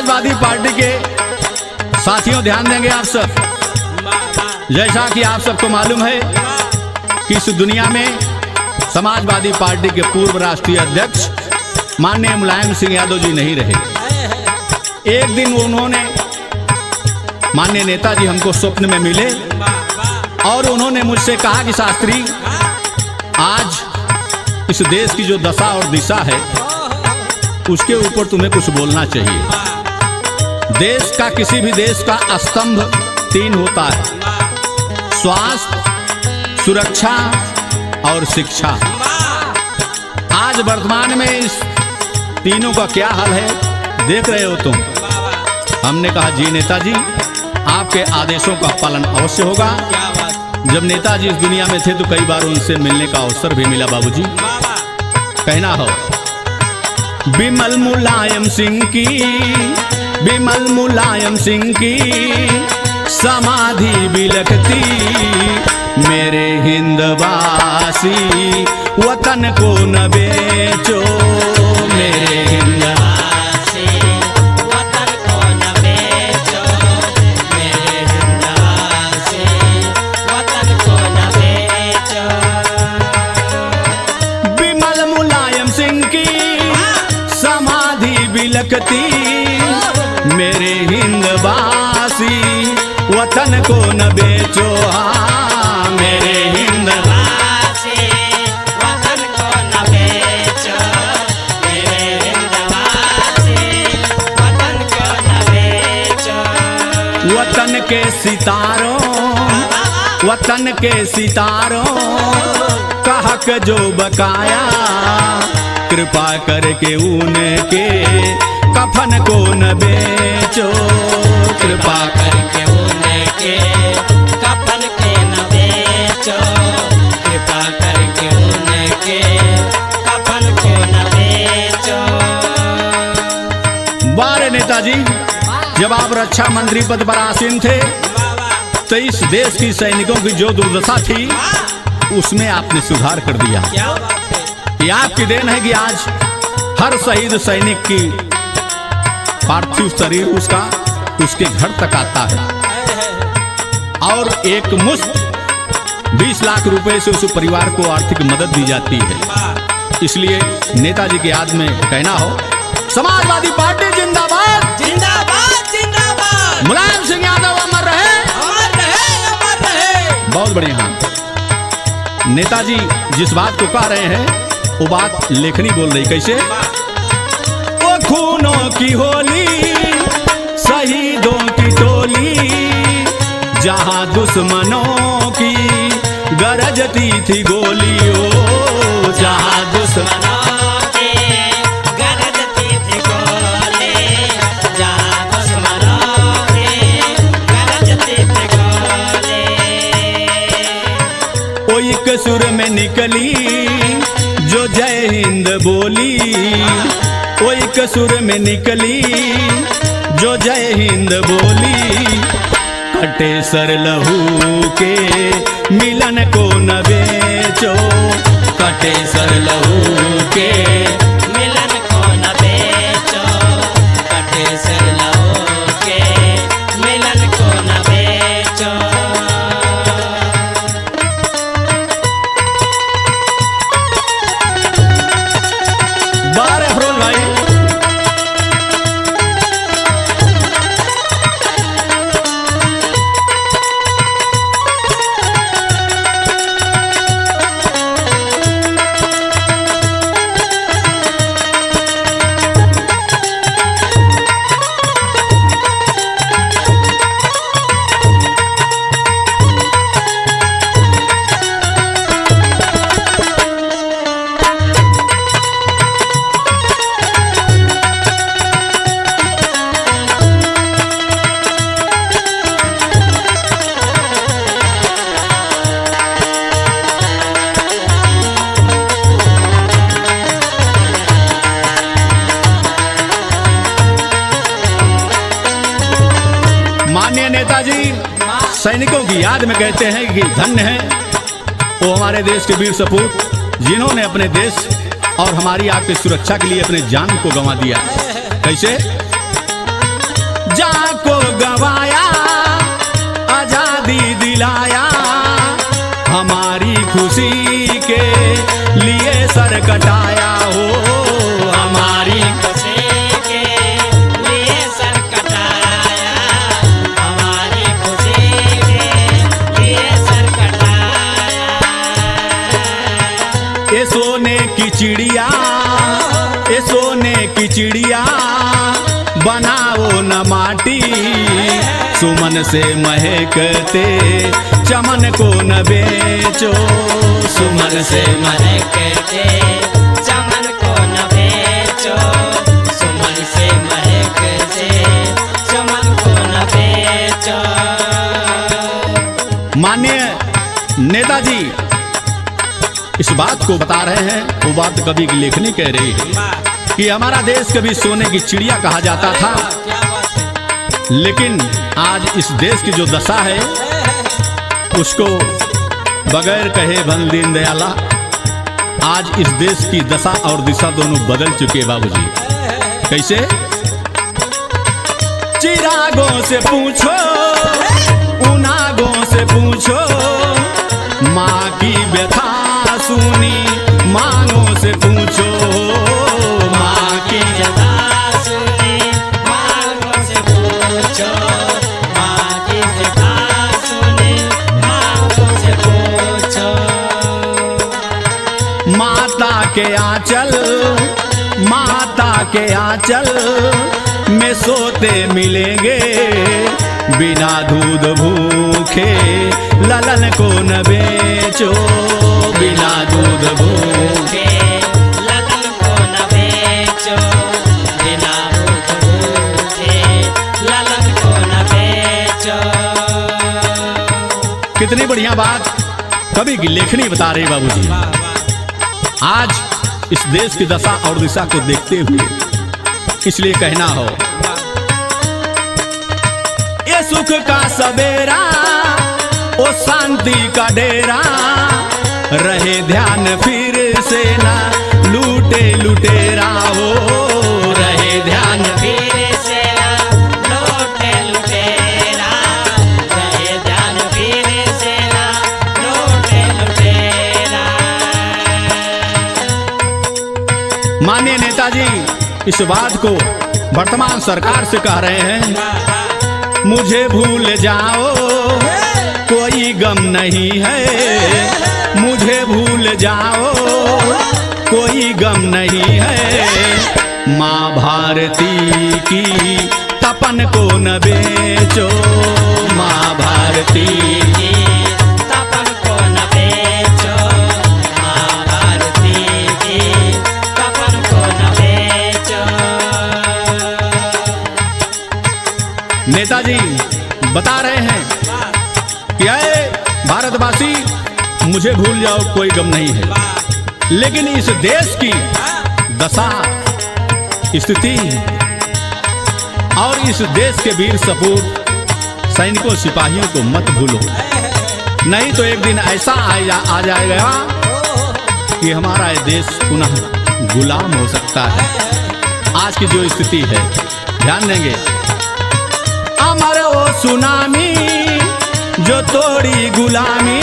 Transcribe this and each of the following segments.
समाजवादी पार्टी के साथियों ध्यान देंगे आप सब। जैसा कि आप सबको मालूम है कि इस दुनिया में समाजवादी पार्टी के पूर्व राष्ट्रीय अध्यक्ष माननीय मुलायम सिंह यादव जी नहीं रहे। एक दिन उन्होंने माननीय नेताजी हमको स्वप्न में मिले और उन्होंने मुझसे कहा कि शास्त्री, आज इस देश की जो दशा और दिशा है उसके ऊपर तुम्हें कुछ बोलना चाहिए। देश का, किसी भी देश का स्तंभ 3 होता है: स्वास्थ्य, सुरक्षा और शिक्षा। आज वर्तमान में इस तीनों का क्या हाल है देख रहे हो तुम। हमने कहा जी नेताजी, आपके आदेशों का पालन अवश्य होगा। जब नेताजी इस दुनिया में थे तो कई बार उनसे मिलने का अवसर भी मिला बाबूजी। कहना हो बिमल मुलायम सिंह की, बिमल मुलायम सिंह की समाधि बिलखती, मेरे हिंदवासी वतन को न बेचो, मेरे हिंदवासी वतन को न बेचो, मेरे हिंदवासी वतन को न बेचो। बिमल मुलायम सिंह की समाधि बिलखती, मेरे हिंदवासी वतन को न बेचो, हाँ मेरे हिंदवासी वतन को न बेचो, मेरे हिंदवासी वतन को न बेचो। वतन के सितारों, वतन के सितारों का हक जो बकाया, कृपा करके उनके कफन को न बेचो, कृपा करके उनके कफन के न बेचो, कृपा करके उनके कफन को न बेचो। बारे नेताजी, जब आप रक्षा मंत्री पद पर आसीन थे तो इस देश की सैनिकों की जो दुर्दशा थी उसमें आपने सुधार कर दिया। ये आपकी देन है कि आज हर शहीद सैनिक की पार्थिव शरीर उसके घर तक आता है और एक मुश्त 20 लाख रुपए से उस परिवार को आर्थिक मदद दी जाती है। इसलिए नेताजी की याद में कहना हो समाजवादी पार्टी जिंदाबाद, जिंदाबाद जिंदाबाद, मुलायम सिंह यादव अमर रहे, अमर रहे, अमर रहे। बहुत बढ़िया। नेताजी जिस बात को कह रहे हैं वो बात लेखनी बोल रही। कैसे? वो खूनों की होली, शहीदों की टोली, जहां दुश्मनों की गरजती थी गोली, ओ जहां दुश्मनों की गरजती थी गोली, जहां दुश्मनों की गरजती थी गोली, ओ एक सुर में निकली जो जय हिंद बोली, ओ एक सुर में निकली जो जय हिंद बोली, कटे सर लहू के मिलन को न बेचो, कटे सर लहू के मिलन को न बेचो, कटे सर लहू के मिलन को न बेचो। माननीय नेताजी सैनिकों की याद में कहते हैं कि धन्य है वो हमारे देश के वीर सपूत जिन्होंने अपने देश और हमारी आपकी सुरक्षा के लिए अपने जान को गंवा दिया। कैसे? जाको गवाया आजादी दिलाया, हमारी खुशी के लिए सर कटाया हो, हमारी खुशी के लिए सर कटाया, हमारी खुशी के लिए सर कटाया। ये सोने की चिड़िया, ये सोने की चिड़िया बनाओ न माटी, सुमन से महकते चमन को न बेचो, सुमन से महकते चमन को न बेचो, सुमन से महकते चमन को न बेचो। माननीय नेताजी इस बात को बता रहे हैं, वो बात कवि की लेखनी कह रही है कि हमारा देश कभी सोने की चिड़िया कहा जाता था, लेकिन आज इस देश की जो दशा है उसको बगैर कहे बन दीन दयाला, आज इस देश की दशा और दिशा दोनों बदल चुके बाबूजी। कैसे? चिरागों से पूछो, उनागों से पूछो, माँ की व्यथा सुनी मांगों से पूछो, माँ की व्यथा सुनी मांगों से पूछो, माँ की व्यथा सुनी मांगों से पूछो। माता के आंचल, माता के आंचल में सोते मिलेंगे, बिना दूध भूखे ललन को न बेचो, बिना दूध भूखे ललन को न बेचो, बिना दूध भूखे ललन को न बेचो। कितनी बढ़िया बात कवि की लेखनी बता रही बाबूजी। आज इस देश की दशा और दिशा को देखते हुए इसलिए कहना हो, ये सुख का सवेरा ओ शांति का डेरा, रहे ध्यान फिर से ना लूटे लुटेरा हो, रहे ध्यान फिर से ना लूटे लुटेरा, रहे ध्यान फिर से ना लूटे लुटेरा। माननीय नेताजी इस बात को वर्तमान सरकार से कह रहे हैं, मुझे भूल जाओ कोई गम नहीं है, मुझे भूल जाओ कोई गम नहीं है, माँ भारती की तपन को न बेचो, माँ भारती की तपन को न बेचो, माँ भारती की तपन को न बेचो। नेताजी बता रहे हैं कि आए भारतवासी मुझे भूल जाओ कोई गम नहीं है, लेकिन इस देश की दशा स्थिति और इस देश के वीर सपूत सैनिकों सिपाहियों को मत भूलो, नहीं तो एक दिन ऐसा आ जाएगा कि हमारा ये देश पुनः गुलाम हो सकता है। आज की जो स्थिति है ध्यान देंगे, अमर वो सुनामी जो तोड़ी गुलामी,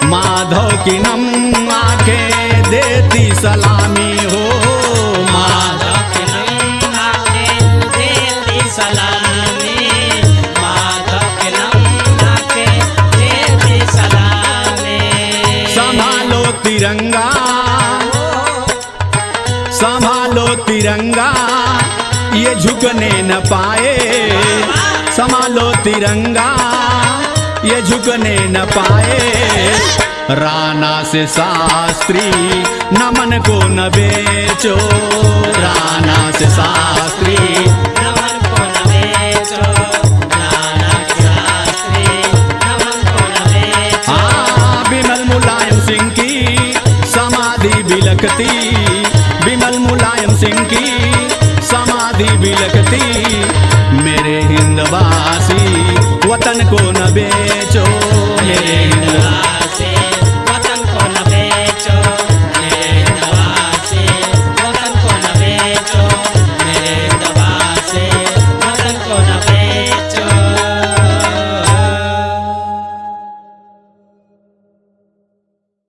माधव की नम आंखें देती सलामी हो, माधव की नम आंखें देती सलामी, माधव की नम आंखें देती सलामी। संभालो तिरंगा, संभालो तिरंगा ये झुकने न पाए, संभालो तिरंगा ये झुकने न पाए, राणा से शास्त्री नमन को न बेचो, राणा से शास्त्री नमन को न बेचो, राणा के शास्त्री नमन को न बेचो। बिमल मुलायम सिंह की समाधि बिलखती, बिमल मुलायम सिंह की समाधि बिलखती, मेरे हिंदवासी वतन को न बेचो।